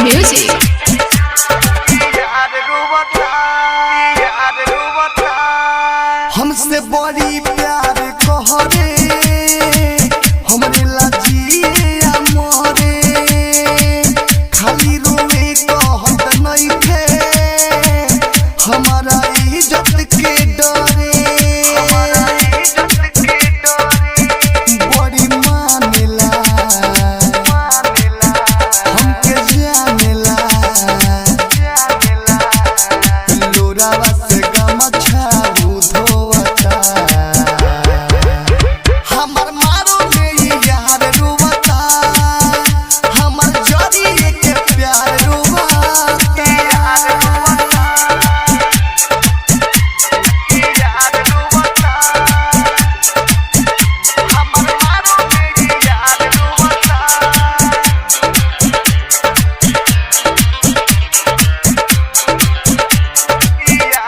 Music. हमसे बड़ी प्यार कहरे हमरे लाजिया मोरे खाली रोवे कहत नइखे हमारा इज्जत के डरे बड़ी मानेला हमके जानेला लोरावा से गमछा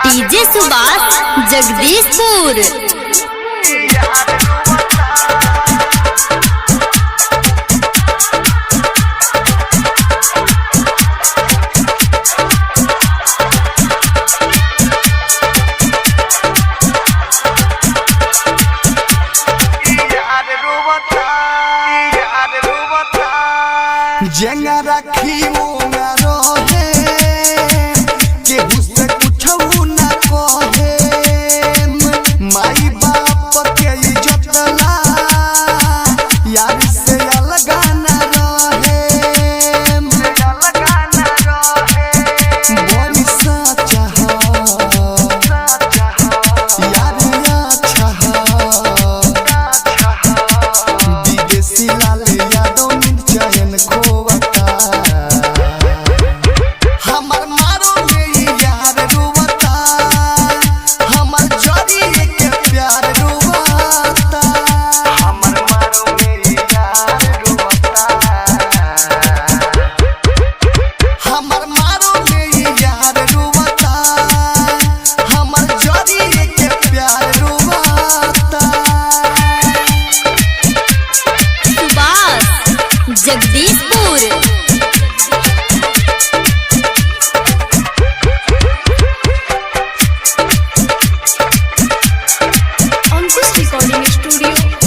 डीजे सुभाष जगदीशपुर। जेंगा राखी मोंगा रोहे केहू से कुछऊ ना कहे माई बाप के इज्जत ला यार से अलगा ना रहे बड़ी सच्चा हो यार अच्छा हो विदेशी लाल यादव चयन खोवता हमर मारो में यार रोवता हमर जरी के प्यार रोवता हमर मारो में यार रोवता हमर मारो में यार रोवता हमर जरी के प्यार रोवता सुभाष जगदीशपुर। अंकुश रिकॉर्डिंग स्टूडियो